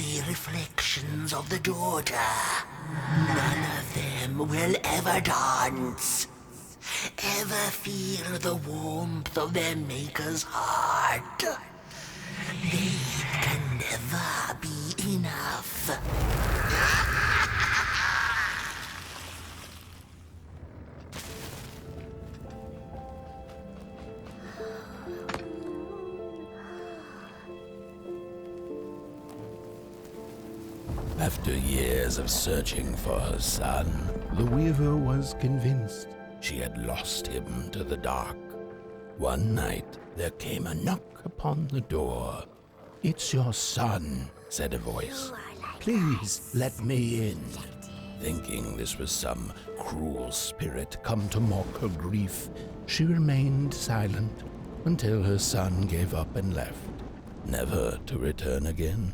be reflections of the daughter. None of them will ever dance. Ever feel the warmth of their maker's heart. They can never be enough. After years of searching for her son, the weaver was convinced she had lost him to the dark. One night, there came a knock upon the door. "It's your son," said a voice. "Please let me in." Thinking this was some cruel spirit come to mock her grief, she remained silent until her son gave up and left, never to return again.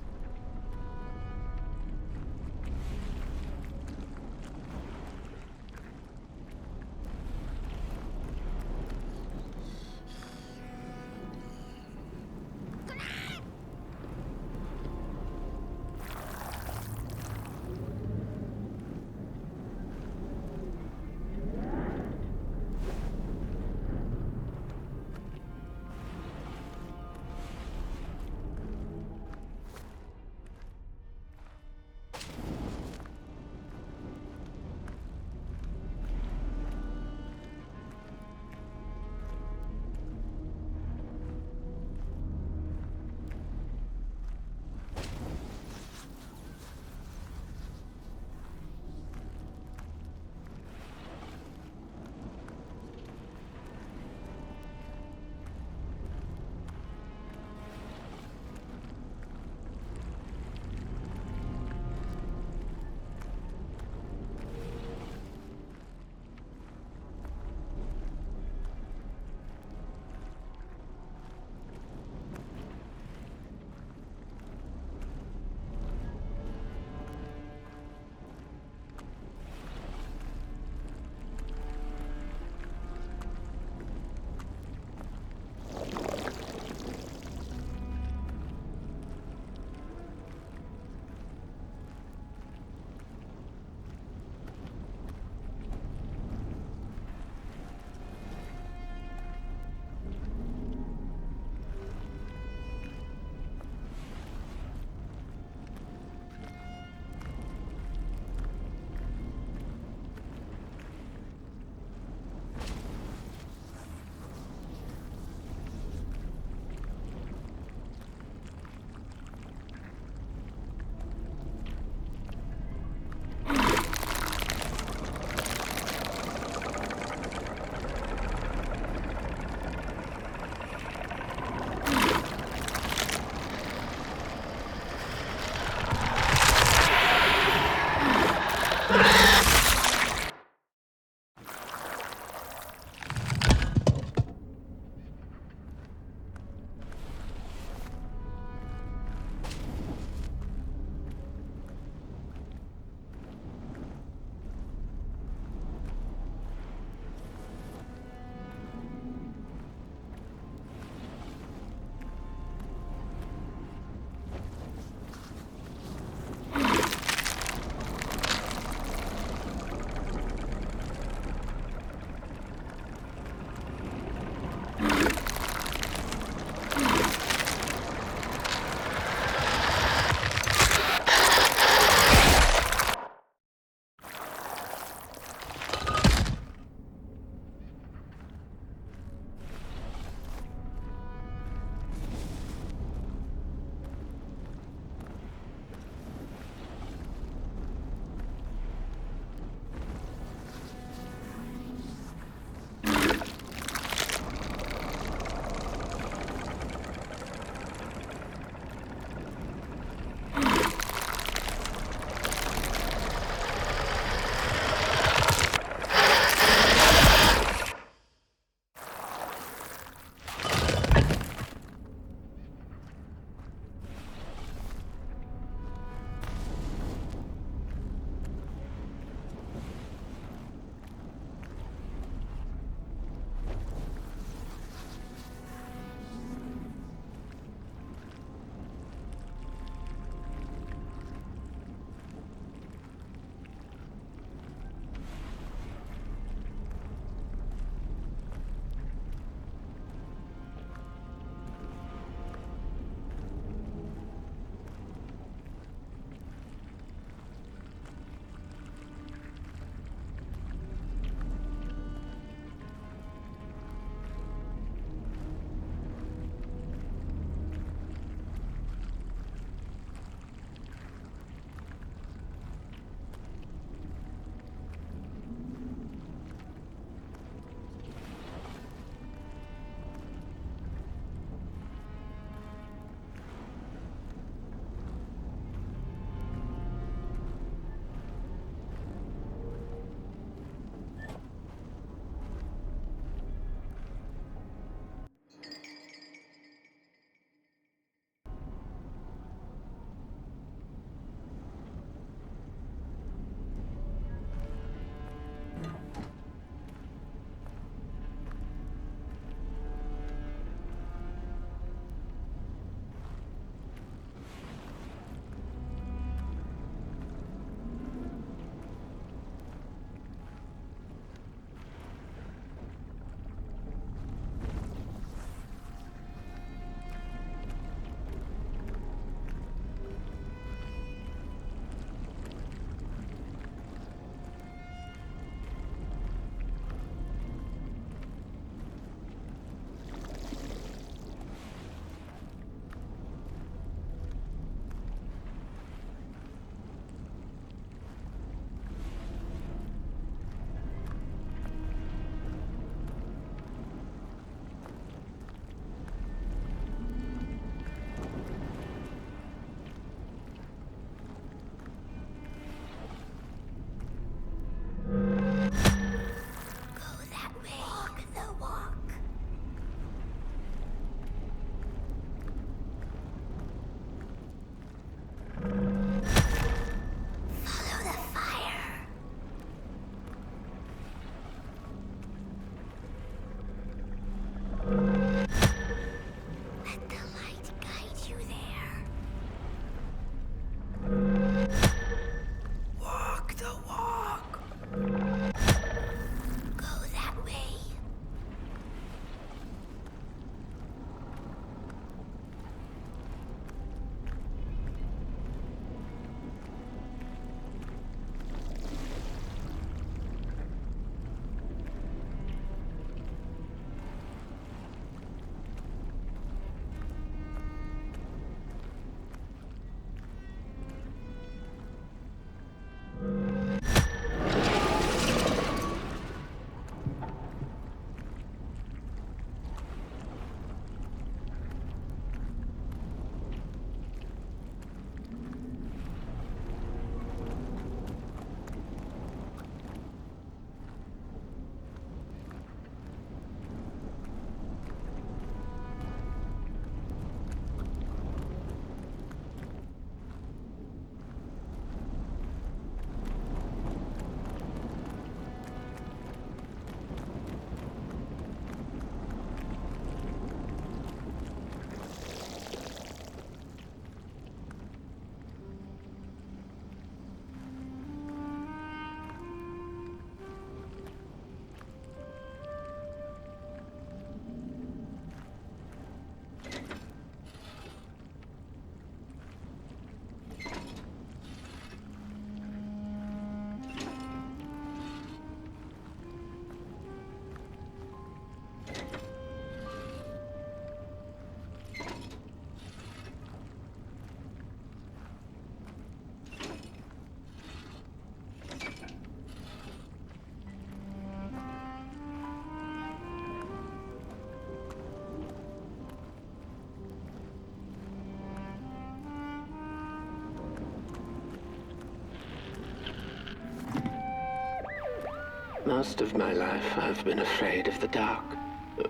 Most of my life, I've been afraid of the dark.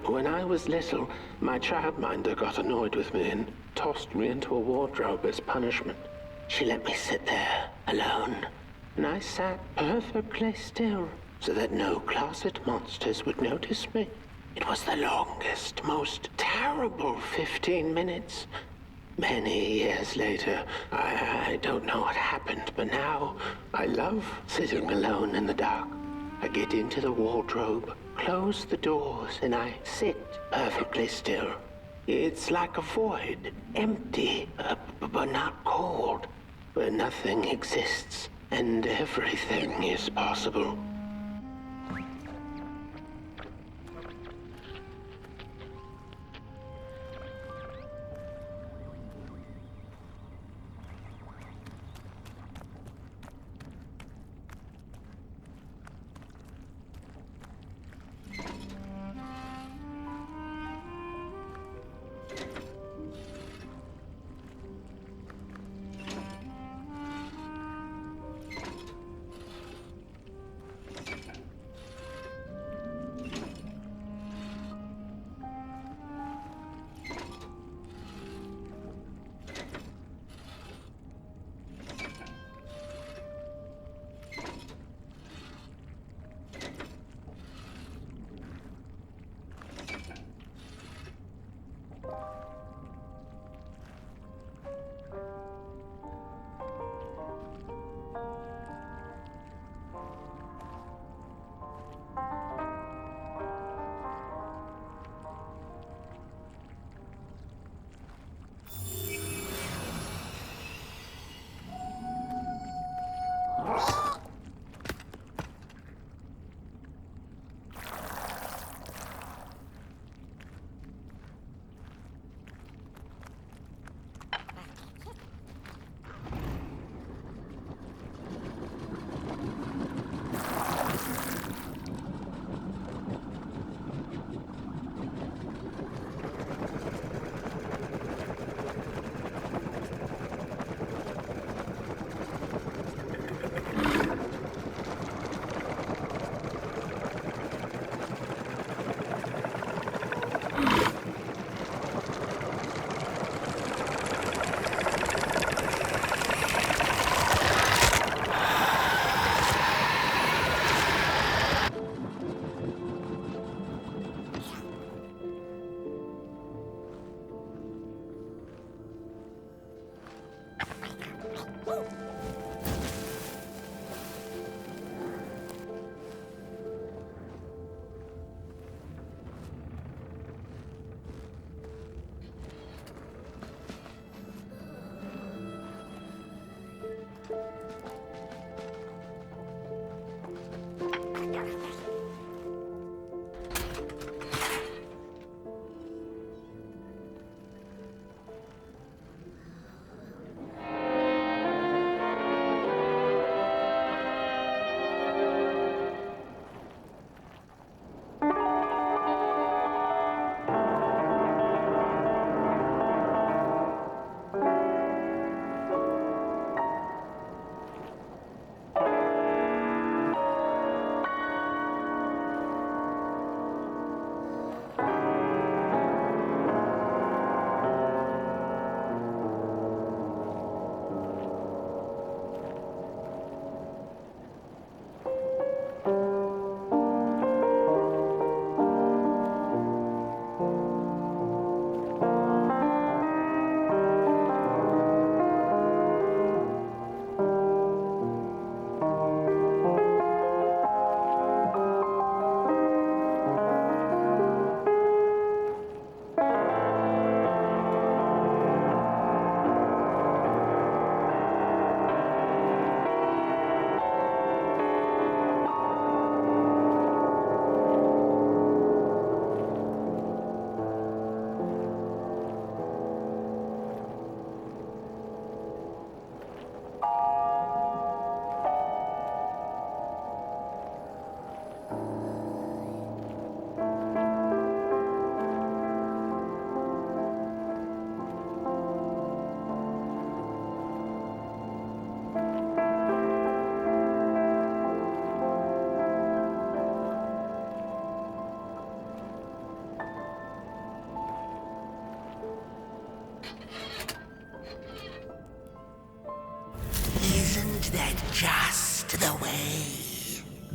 When I was little, my childminder got annoyed with me and tossed me into a wardrobe as punishment. She let me sit there, alone, and I sat perfectly still so that no closet monsters would notice me. It was the longest, most terrible 15 minutes. Many years later, I don't know what happened, but now I love sitting alone in the dark. I get into the wardrobe, close the doors, and I sit perfectly still. It's like a void, empty, but not cold, where nothing exists and everything is possible.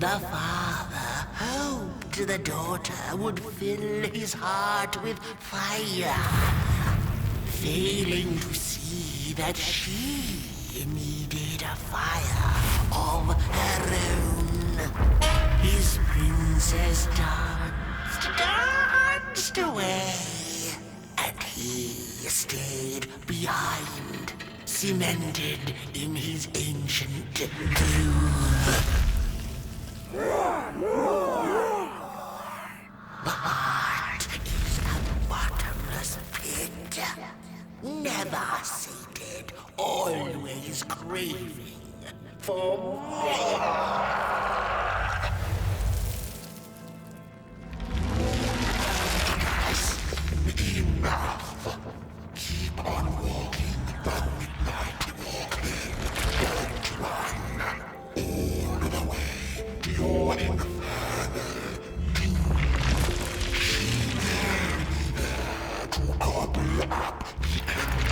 The father hoped the daughter would fill his heart with fire, failing to see that she needed a fire of her own. His princess danced away, and he stayed behind, cemented in his ancient groove. The heart is a bottomless pit, never sated, always craving for more. Enough. Keep on walking the midnight walking. Don't run. All the way to your infernal doom. She will be there to gobble up the empty.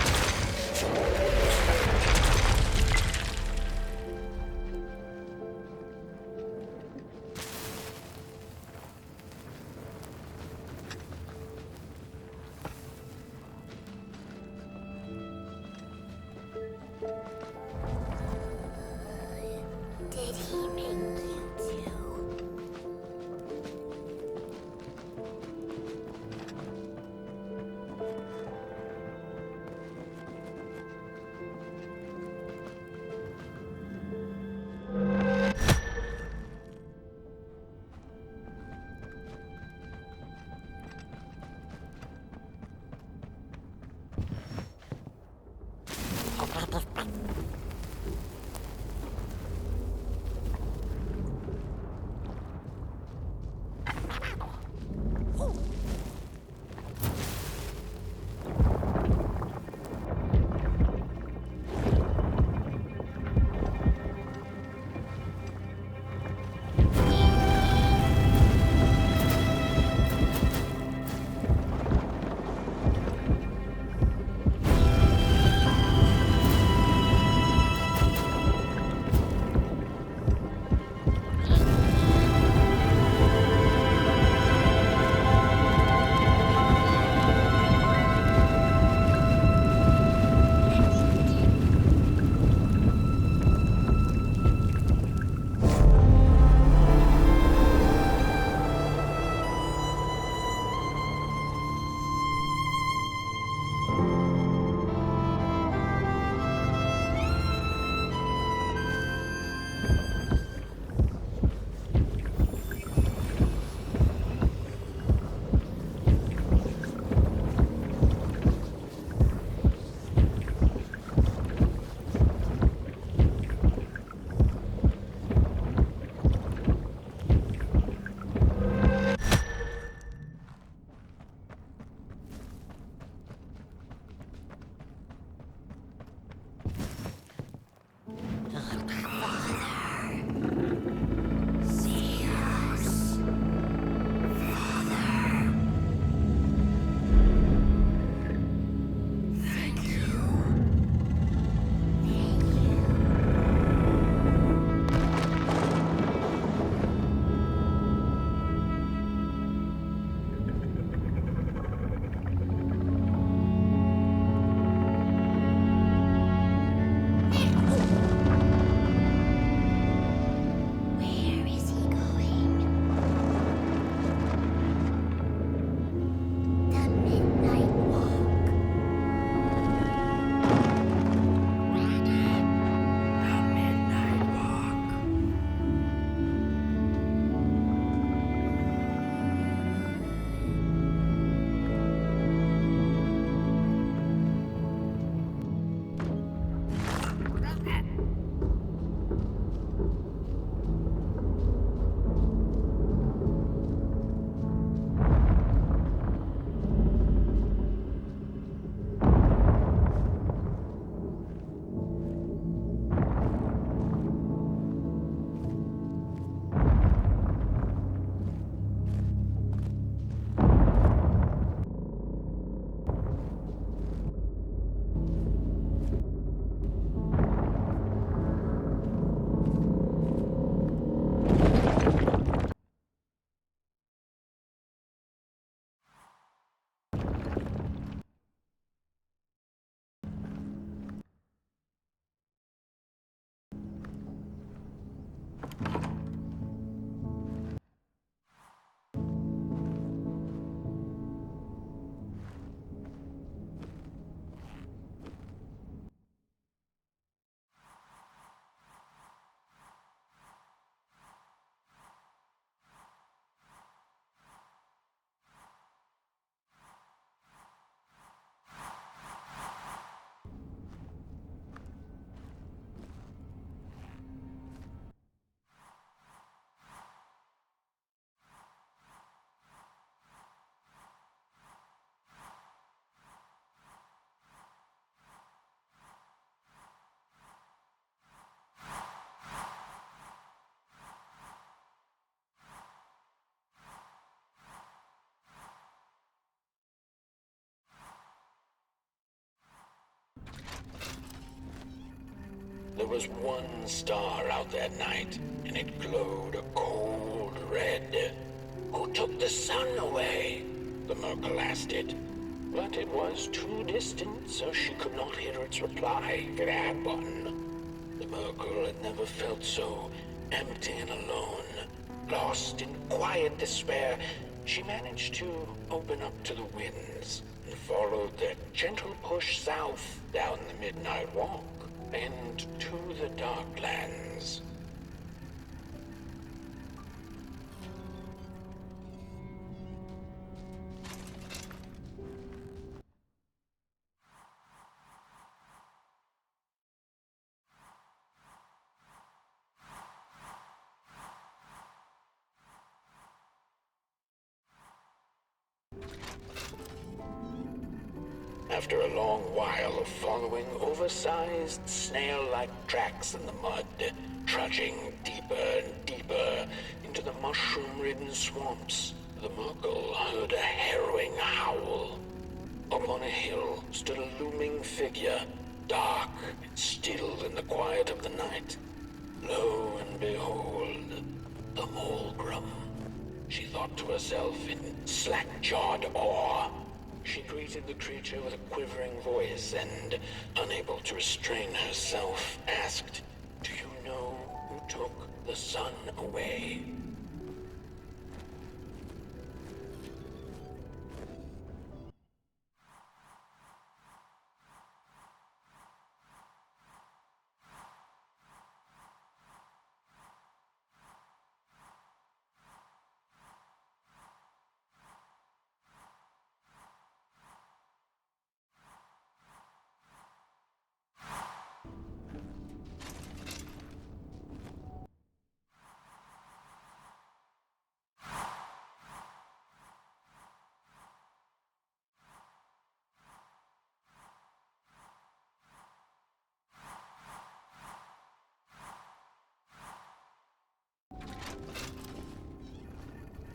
Did he make you too? was one star out that night, and it glowed a cold red. "Who took the sun away?" the Merkel asked it. But it was too distant, so she could not hear its reply if it had one. The Merkel had never felt so empty and alone. Lost in quiet despair, she managed to open up to the winds and followed their gentle push south down the midnight walk and to the Darklands. After a long while of following oversized snail-like tracks in the mud, trudging deeper and deeper into the mushroom-ridden swamps, the Merkel heard a harrowing howl. Up on a hill stood a looming figure, dark and still in the quiet of the night. Lo and behold, the Mulgrim, she thought to herself in slack-jawed awe. She greeted the creature with a quivering voice and, unable to restrain herself, asked, "Do you know who took the sun away?"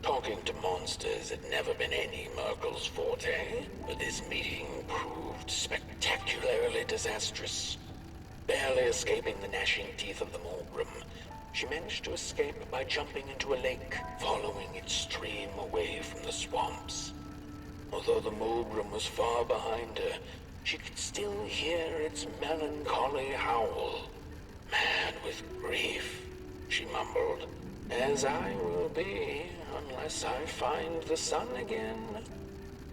Talking to monsters had never been any Merkel's forte, but this meeting proved spectacularly disastrous. Barely escaping the gnashing teeth of the Mulgrim, she managed to escape by jumping into a lake, following its stream away from the swamps. Although the Mulgrim was far behind her, she could still hear its melancholy howl. "Mad with grief," she mumbled, "as I will be unless I find the sun again."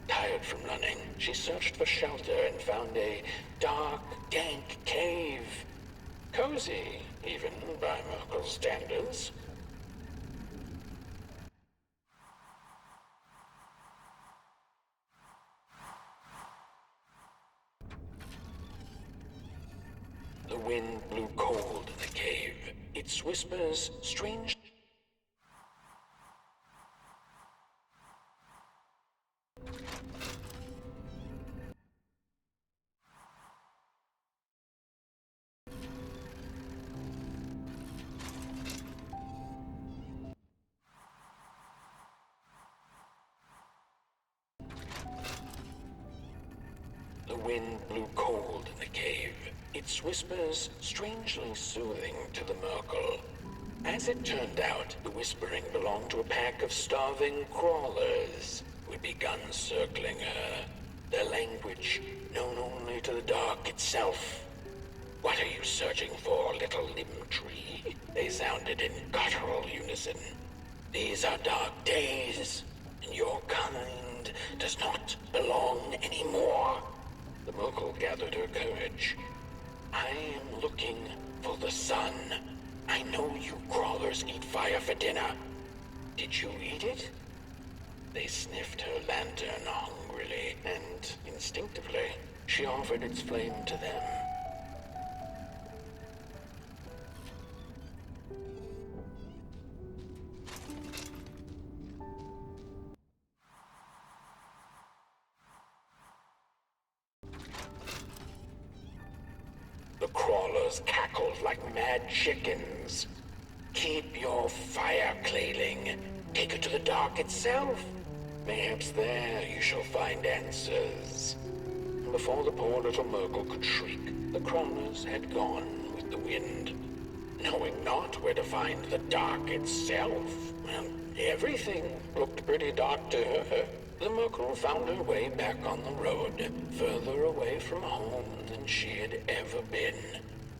Tired from running, she searched for shelter and found a dark, dank cave. Cozy, even by Merkel's standards. The wind blew cold in the cave, its whispers strange. The wind blew cold in the cave, its whispers strangely soothing to the Merkel. As it turned out, the whispering belonged to a pack of starving crawlers who had begun circling her, their language known only to the dark itself. "What are you searching for, little limb tree?" they sounded in guttural unison. "These are dark days, and your kind does not belong anymore." The Merkel gathered her courage. "I am looking for the sun. I know you crawlers eat fire for dinner. Did you eat it?" They sniffed her lantern hungrily, and instinctively, she offered its flame to them. The crawlers cackled like mad chickens. "Keep your fire, Clayling. Take it to the dark itself. Perhaps there you shall find answers." And before the poor little Merkel could shriek, the crawlers had gone with the wind, knowing not where to find the dark itself. Well, everything looked pretty dark to her. The Muckle found her way back on the road, further away from home than she had ever been.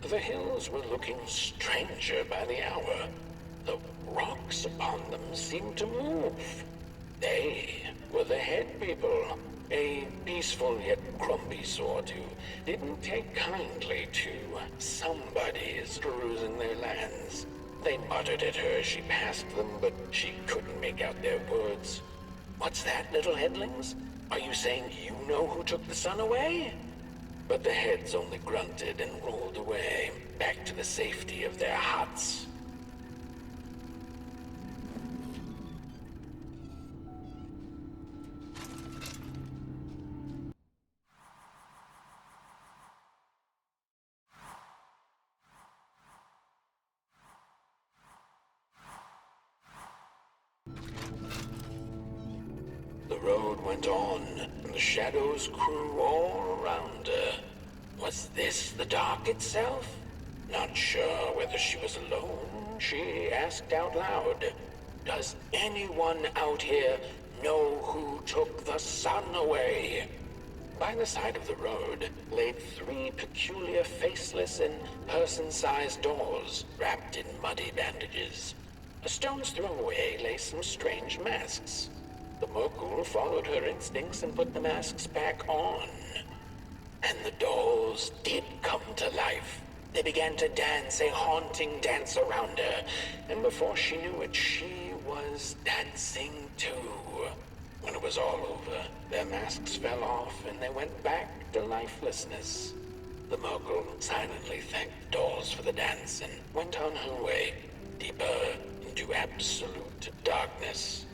The hills were looking stranger by the hour. The rocks upon them seemed to move. They were the head people, a peaceful yet grumpy sort who didn't take kindly to somebody's perusing their lands. They muttered at her as she passed them, but she couldn't make out their words. What's that, little headlings? Are you saying you know who took the sun away? But the heads only grunted and rolled away, back to the safety of their huts. The road went on, and the shadows grew all around her. Was this the dark itself? Not sure whether she was alone, she asked out loud, "Does anyone out here know who took the sun away?" By the side of the road lay 3 peculiar faceless and person-sized dolls wrapped in muddy bandages. A stone's throw away lay some strange masks. The Mogul followed her instincts and put the masks back on. And the dolls did come to life. They began to dance a haunting dance around her, and before she knew it, she was dancing too. When it was all over, their masks fell off and they went back to lifelessness. The Mogul silently thanked the dolls for the dance and went on her way, deeper into absolute darkness.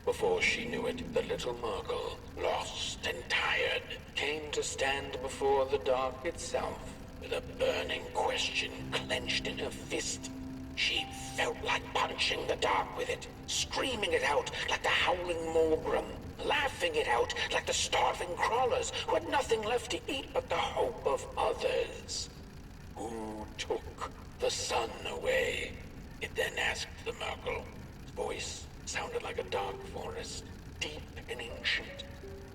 Before she knew it, the little Murgle, lost and tired, came to stand before the dark itself, with a burning question clenched in her fist. She felt like punching the dark with it, screaming it out like the howling Morgrim, laughing it out like the starving crawlers who had nothing left to eat but the hope of others. Who took the sun away? It then asked the Murgle. Its voice sounded like a dark forest, deep and ancient.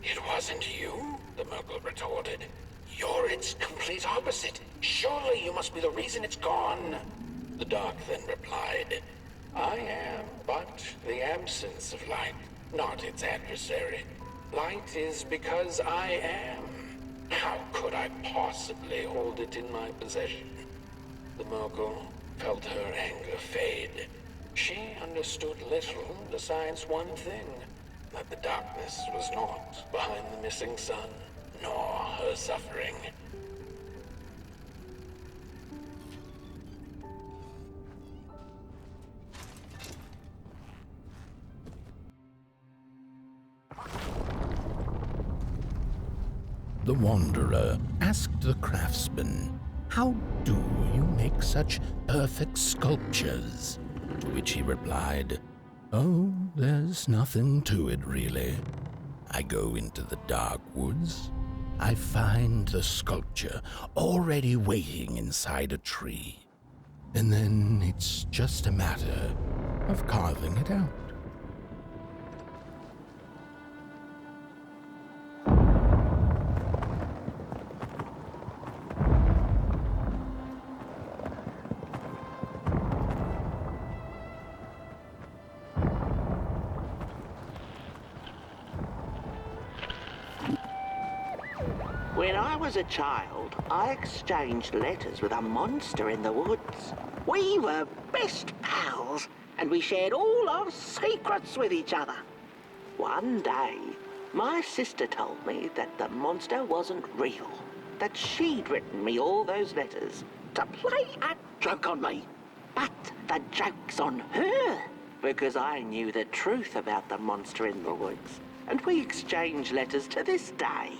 "It wasn't you," the Murgle retorted. "You're its complete opposite. Surely you must be the reason it's gone." The dark then replied, "I am but the absence of light, not its adversary. Light is because I am. How could I possibly hold it in my possession?" The Murgle felt her anger fade. She understood little besides one thing, that the darkness was not behind the missing sun, nor her suffering. The Wanderer asked the craftsman, "How do you make such perfect sculptures?" To which he replied, "Oh, there's nothing to it really. I go into the dark woods. I find the sculpture already waiting inside a tree. And then it's just a matter of carving it out." When I was a child, I exchanged letters with a monster in the woods. We were best pals, and we shared all our secrets with each other. One day, my sister told me that the monster wasn't real, that she'd written me all those letters to play a joke on me. But the joke's on her, because I knew the truth about the monster in the woods, and we exchange letters to this day.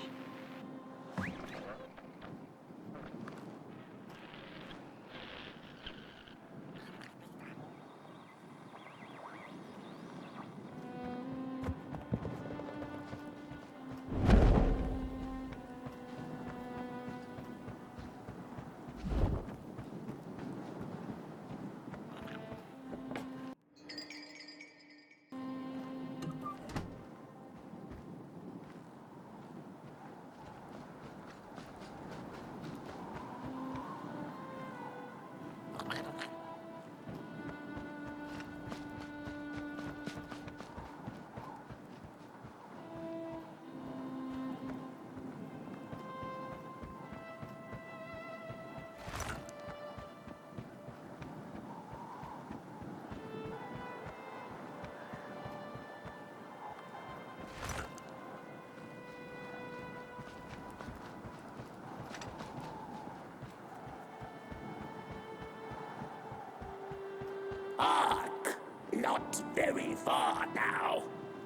Hark! Not very far now.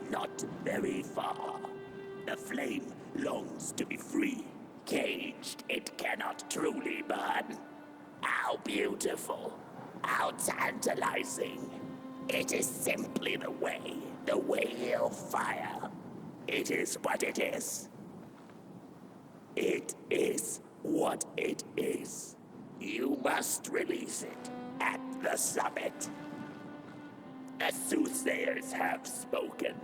Not very far. The flame longs to be free. Caged, it cannot truly burn. How beautiful. How tantalizing. It is simply the way of fire. It is what it is. It is what it is. You must release it at the summit. The soothsayers have spoken.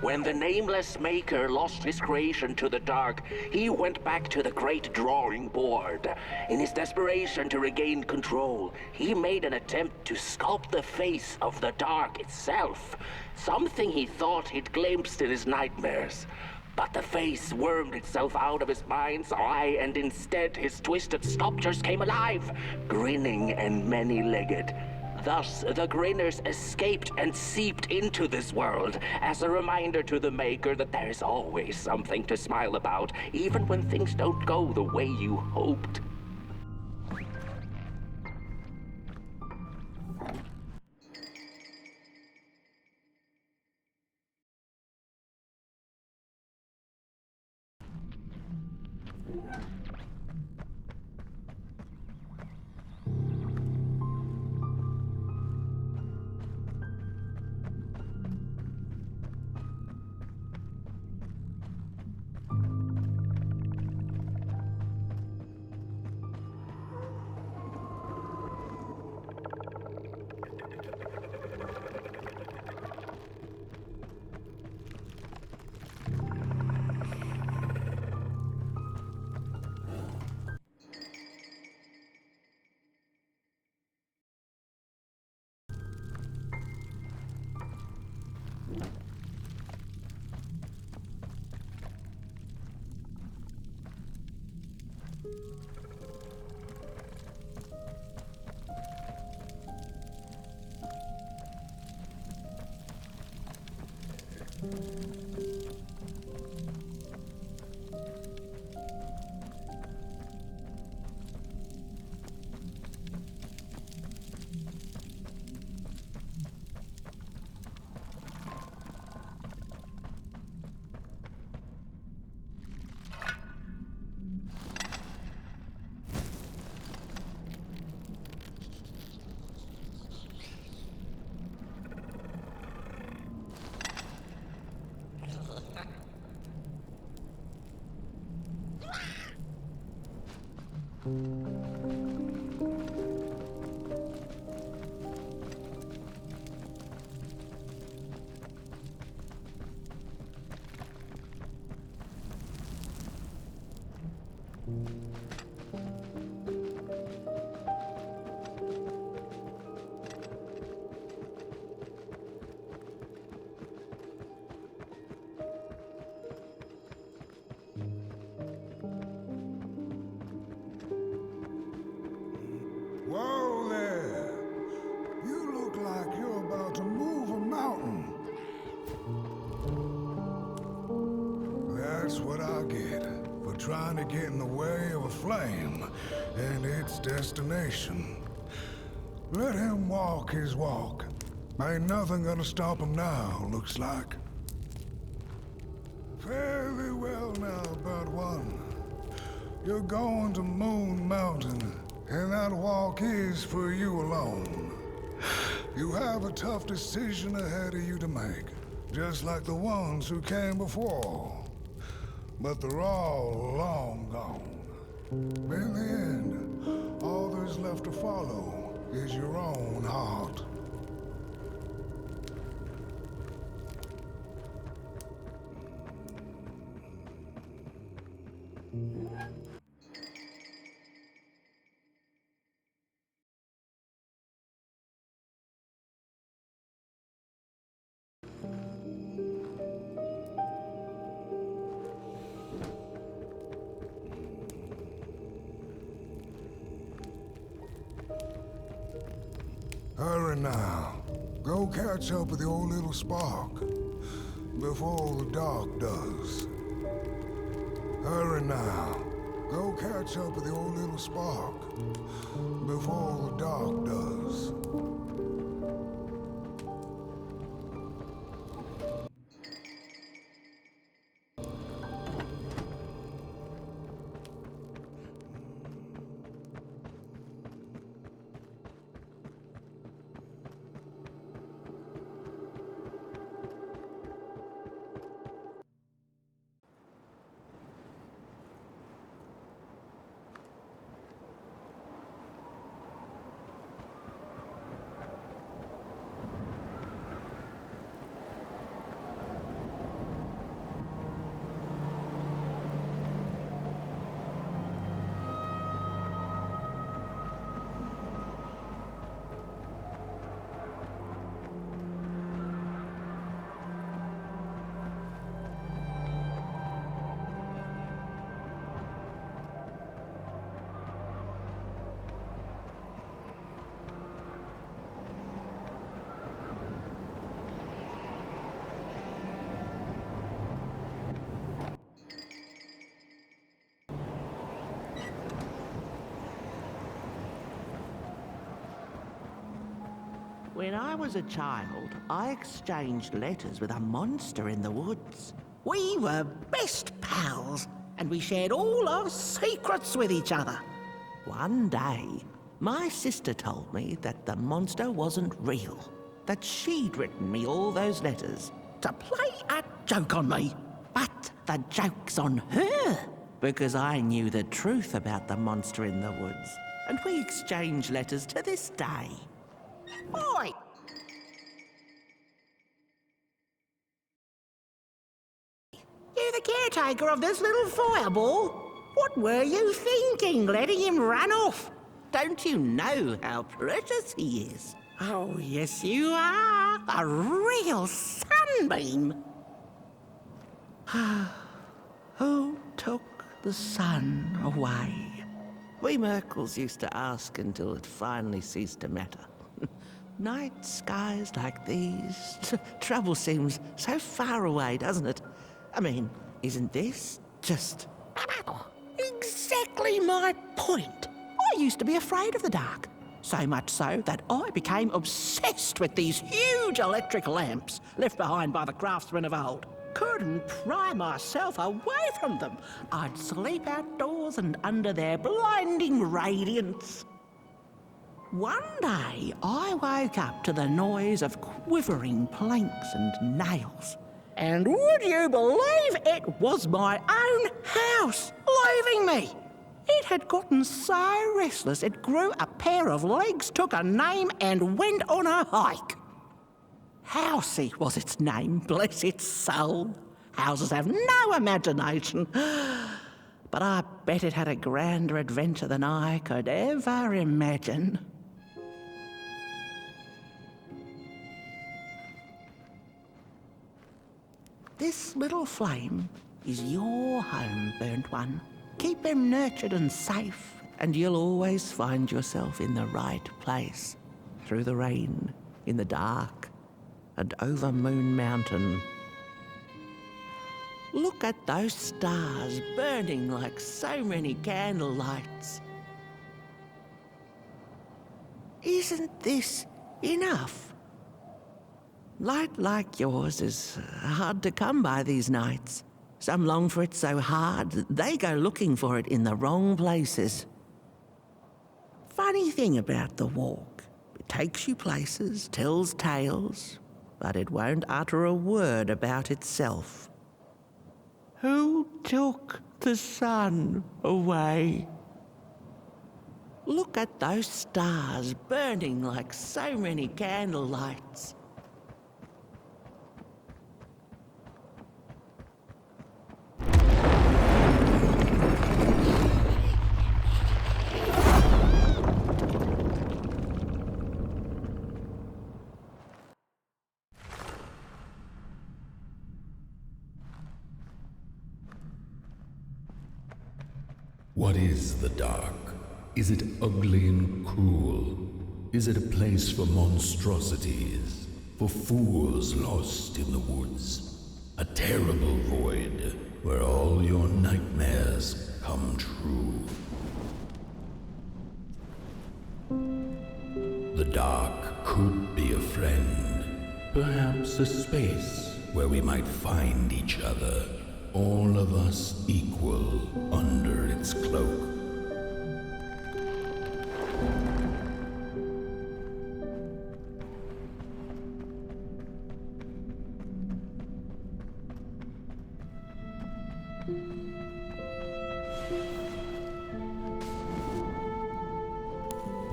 When the nameless maker lost his creation to the dark, he went back to the great drawing board. In his desperation to regain control, he made an attempt to sculpt the face of the dark itself, something he thought he'd glimpsed in his nightmares. But the face wormed itself out of his mind's eye, and instead his twisted sculptures came alive, grinning and many-legged. Thus, the grinners escaped and seeped into this world as a reminder to the Maker that there's always something to smile about, even when things don't go the way you hoped. Whoa there! You look like you're about to move a mountain. That's what I get for trying to get in the way of a flame and its destination. Let him walk his walk. Ain't nothing gonna stop him now, looks like. Fairly well now, Bud One. You're going to Moon Mountain, and that walk is for you alone. You have a tough decision ahead of you to make, just like the ones who came before. But they're all long gone. In the end, all there's left to follow is your own heart. Hurry now. Go catch up with the old little spark. before the dark does. Hurry now. Go catch up with your little spark before the dark does. When I was a child, I exchanged letters with a monster in the woods. We were best pals, and we shared all our secrets with each other. One day, my sister told me that the monster wasn't real, that she'd written me all those letters to play a joke on me. But the joke's on her, because I knew the truth about the monster in the woods, and we exchange letters to this day. Oi! You the caretaker of this little fireball? What were you thinking, letting him run off? Don't you know how precious he is? Oh, yes you are. A real sunbeam. Who took the sun away? We Merkles used to ask until it finally ceased to matter. Night skies like these, trouble seems so far away, doesn't it? I mean, isn't this just exactly my point? I used to be afraid of the dark, so much so that I became obsessed with these huge electric lamps left behind by the craftsmen of old. Couldn't pry myself away from them. I'd sleep outdoors and under their blinding radiance. One day, I woke up to the noise of quivering planks and nails. And would you believe it was my own house leaving me? It had gotten so restless it grew a pair of legs, took a name, and went on a hike. Housey was its name, bless its soul. Houses have no imagination. But I bet it had a grander adventure than I could ever imagine. This little flame is your home, burnt one. Keep him nurtured and safe, and you'll always find yourself in the right place. Through the rain, in the dark, and over Moon Mountain. Look at those stars burning like so many candle lights. Isn't this enough? Light like yours is hard to come by these nights. Some long for it so hard, they go looking for it in the wrong places. Funny thing about the walk, it takes you places, tells tales, but it won't utter a word about itself. Who took the sun away? Look at those stars burning like so many candle lights. What is the dark? Is it ugly and cruel? Is it a place for monstrosities, for fools lost in the woods? A terrible void where all your nightmares come true. The dark could be a friend, perhaps a space where we might find each other, all of us equal under its cloak.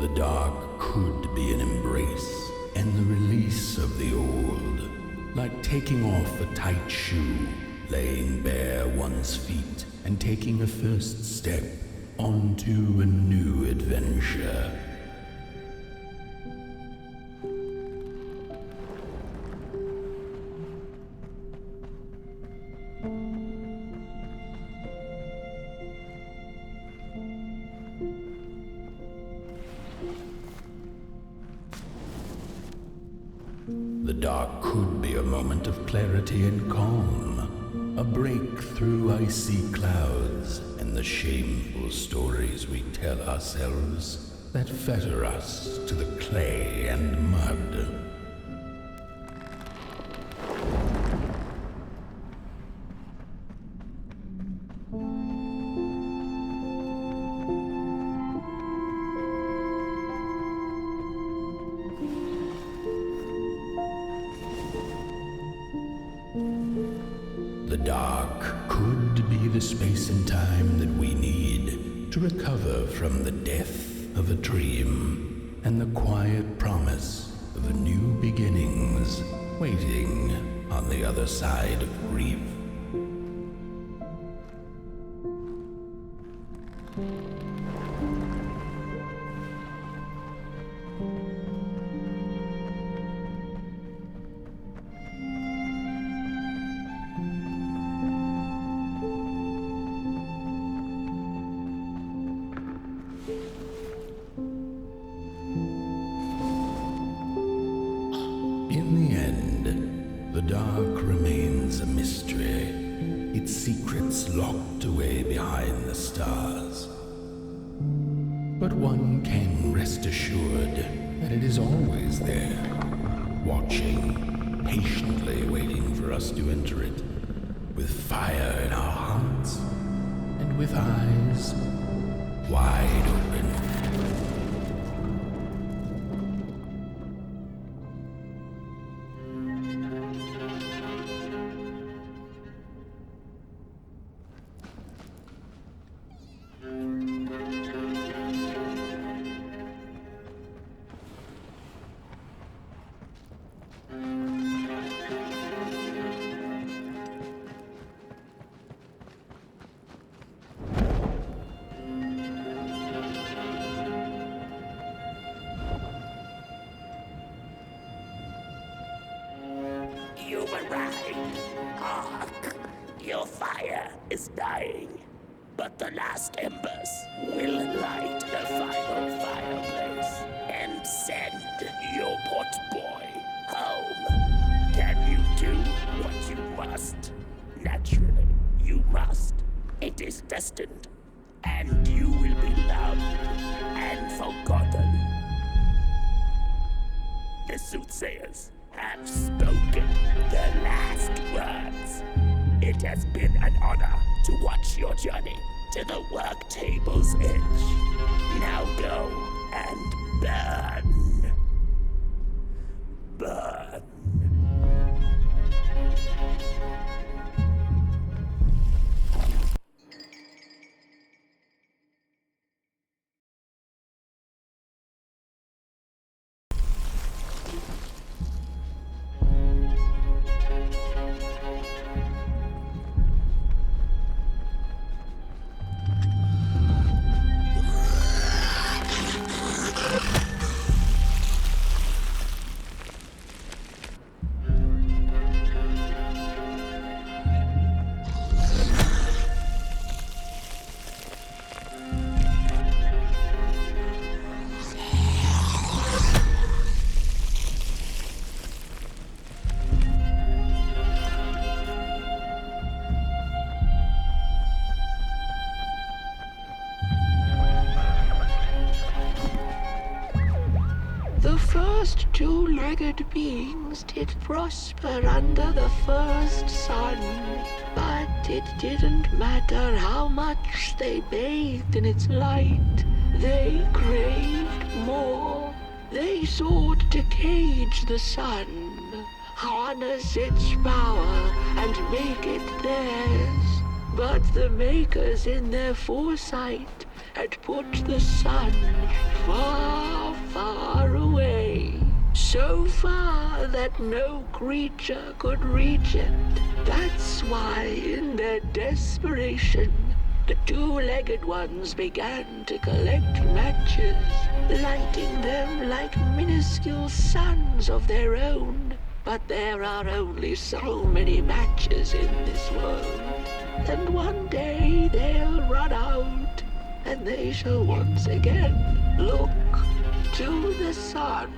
The dark could be an embrace and the release of the old, like taking off a tight shoe, laying bare one's feet, and taking a first step onto a new adventure. The dark could be a moment of clarity and calm, a break through icy clouds and the shameful stories we tell ourselves that fetter us to the clay and mud. The dark could be the space and time that we need to recover from the death of a dream and the quiet promise of new beginnings waiting on the other side of grief. In the end, the dark remains a mystery, its secrets locked away behind the stars. But one can rest assured that it is always there, watching, patiently waiting for us to enter it, with fire in our hearts and with eyes wide open. You were right. Hark, your fire is dying, but the last embers will light the final fireplace and send your potboy home. Can you do what you must? Naturally, you must. It is destined, and you will be loved and forgotten. The soothsayers have spoken the last words. It has been an honor to watch your journey to the work table's edge. Now go and burn. Burn. two-legged beings did prosper under the first sun. But it didn't matter how much they bathed in its light. They craved more. They sought to cage the sun, harness its power, and make it theirs. But the makers in their foresight had put the sun far, far away. So far that no creature could reach it. That's why, in their desperation, the two-legged ones began to collect matches, lighting them like minuscule suns of their own. But there are only so many matches in this world, and one day they'll run out, and they shall once again look to the sun.